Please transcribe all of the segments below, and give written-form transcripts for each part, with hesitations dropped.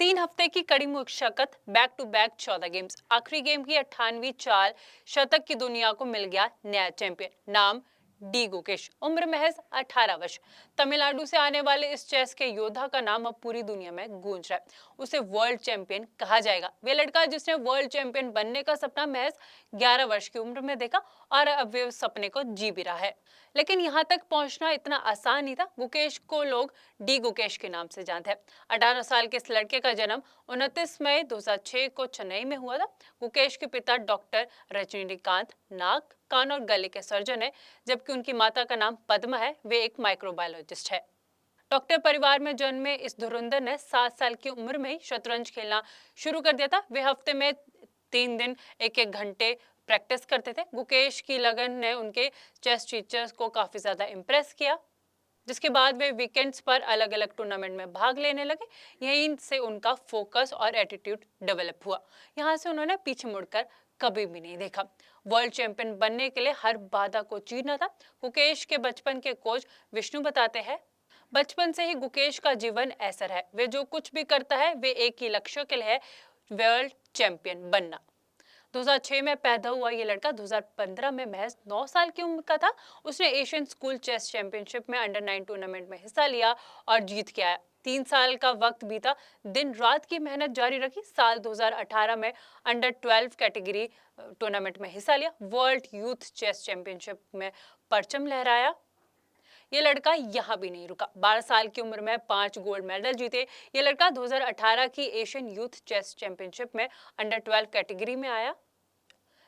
3 हफ्ते की कड़ी मुशक्कत, बैक टू बैक 14 गेम्स, आखिरी गेम की 98वीं चाल, शतक की दुनिया को मिल गया नया चैंपियन। नाम डी गुकेश, उम्र महज 18 वर्ष। तमिलनाडु से आने वाले इस चेस के योद्धा का नाम अब पूरी दुनिया में गूंज रहा है। उसे वर्ल्ड चैंपियन कहा जाएगा। वे लड़का जिसने वर्ल्ड चैंपियन बनने का सपना महज 11 वर्ष की उम्र में देखा और अब वे उस सपने को जी भी रहा है। लेकिन यहाँ तक पहुंचना इतना आसान नहीं था। गुकेश को लोग डी गुकेश के नाम से जानते हैं। 18 साल के इस लड़के का जन्म 29 मई 2006 को चेन्नई में हुआ था। गुकेश के पिता डॉक्टर रजनीकांत नाक, कान और गले के सर्जन है, जबकि उनकी माता का नाम पद्मा है। वे एक माइक्रोबायोलॉजिस्ट है। डॉक्टर परिवार में जन्मे इस धुरंधर ने 7 साल की उम्र में ही शतरंज खेलना शुरू कर दिया था। वे हफ्ते में 3 दिन 1-1 घंटे प्रैक्टिस करते थे। गुकेश की लगन ने उनके चेस टीचर्स को काफी ज्यादा इम्प्रेस किया, जिसके बाद वे वीकेंड्स पर अलग अलग टूर्नामेंट में भाग लेने लगे। यहीं से उनका फोकस और एटीट्यूड डेवलप हुआ। यहाँ से उन्होंने पीछे मुड़कर कभी भी नहीं देखा। वर्ल्ड चैंपियन बनने के लिए हर बाधा को चीरना था। गुकेश के बचपन के कोच विष्णु बताते हैं, बचपन से ही गुकेश का जीवन ऐसा है। वे जो कुछ भी करता है वे एक ही लक्ष्य के लिए है, वर्ल्ड चैंपियन बनना। 2006 में पैदा हुआ ये लड़का 2015 में महज 9 साल की उम्र का था। उसने एशियन स्कूल चेस चैंपियनशिप में अंडर 9 टूर्नामेंट में हिस्सा लिया और जीत के आया। 3 साल का वक्त बीता, दिन रात की मेहनत जारी रखी। साल 2018 में अंडर 12 कैटेगरी टूर्नामेंट में हिस्सा लिया। वर्ल्ड यूथ चेस चैंपियनशिप में परचम लहराया। ये लड़का यहाँ भी नहीं रुका। 12 साल की उम्र में 5 गोल्ड मेडल जीते। ये लड़का 2018 की एशियन यूथ चेस चैंपियनशिप में अंडर 12 कैटेगरी में आया।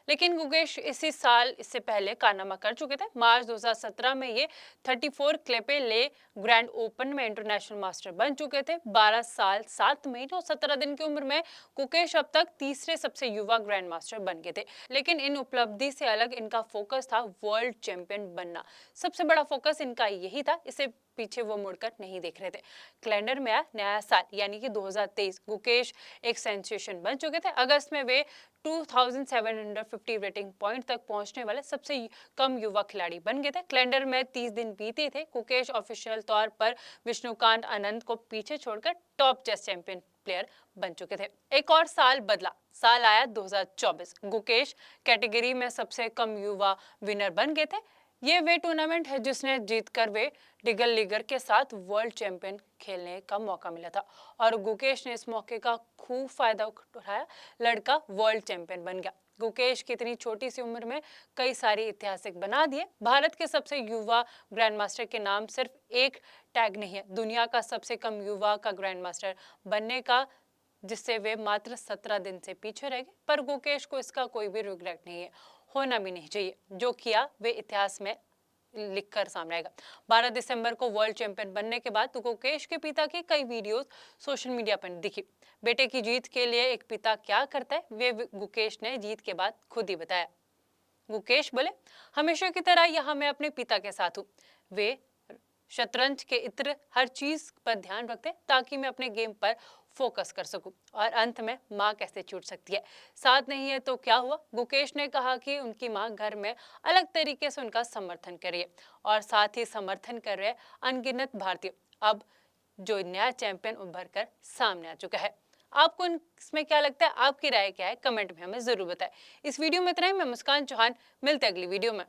लेकिन गुकेश इसी साल इससे पहले कारनामा कर चुके थे। मार्च 2017 में ये 34 क्लेपे ले ग्रैंड ओपन में इंटरनेशनल मास्टर बन चुके थे। 12 साल 7 महीने और 17 दिन की उम्र में गुकेश अब तक तीसरे सबसे युवा ग्रैंड मास्टर बन गए थे। लेकिन इन उपलब्धि से अलग इनका फोकस था वर्ल्ड चैंपियन बनना। सबसे बड़ा फोकस इनका यही था। इसे पीछे वो मुड़कर नहीं देख रहे थे। कैलेंडर में आया नया साल यानी कि 2023। गुकेश एक सेंसेशन बन चुके थे। अगस्त में वे 2750 रेटिंग पॉइंट तक पहुंचने वाले सबसे कम युवा खिलाड़ी बन गए थे। कैलेंडर में 30 दिन बीते थे। गुकेश ऑफिशियल तौर पर विष्णुकांत आनंद को पीछे छोड़कर टॉप चेस चैंपियन प्लेयर बन चुके थे। एक और साल बदला, साल आया 2024। गुकेश कैटेगरी में सबसे कम युवा विनर बन गए थे। ये वे टूर्नामेंट है जिसने जीतकर वे डिगल लीगर के साथ वर्ल्ड चैंपियन खेलने का मौका मिला था और गुकेश ने इस मौके का खूब फायदा उठाया। लड़का वर्ल्ड चैंपियन बन गया। गुकेश की इतनी छोटी सी उम्र में कई सारी ऐतिहासिक बना दिए। भारत के सबसे युवा ग्रैंड मास्टर के नाम सिर्फ एक टैग नहीं है, दुनिया का सबसे कम युवा का ग्रैंड मास्टर बनने का, जिससे वे मात्र 17 दिन से पीछे रह गए। पर गुकेश को इसका कोई भी रिग्रेट नहीं है, होना भी नहीं चाहिए। जो किया वे इतिहास में लिखकर सामने आएगा। 12 दिसंबर को वर्ल्ड चैंपियन बनने के बाद गुकेश के पिता की कई वीडियोस सोशल मीडिया पर दिखी। बेटे की जीत के लिए एक पिता क्या करता है, वे गुकेश ने जीत के बाद खुद ही बताया। गुकेश बोले, हमेशा की तरह यहाँ मैं अपने पिता के साथ हूँ। वे शतरंज के इत्र हर चीज पर ध्यान रखते ताकि मैं अपने गेम पर फोकस कर सकूं। और अंत में माँ कैसे छूट सकती है, साथ नहीं है तो क्या हुआ। गुकेश ने कहा कि उनकी माँ घर में अलग तरीके से उनका समर्थन कर रही है और साथ ही समर्थन कर रहे अनगिनत भारतीय। अब जो नया चैंपियन उभर कर सामने आ चुका है। आपको इसमें क्या लगता है, आपकी राय क्या है, कमेंट में हमें जरूर बताएं। इस वीडियो में इतना ही। मैं मुस्कान चौहान, मिलते अगली वीडियो में।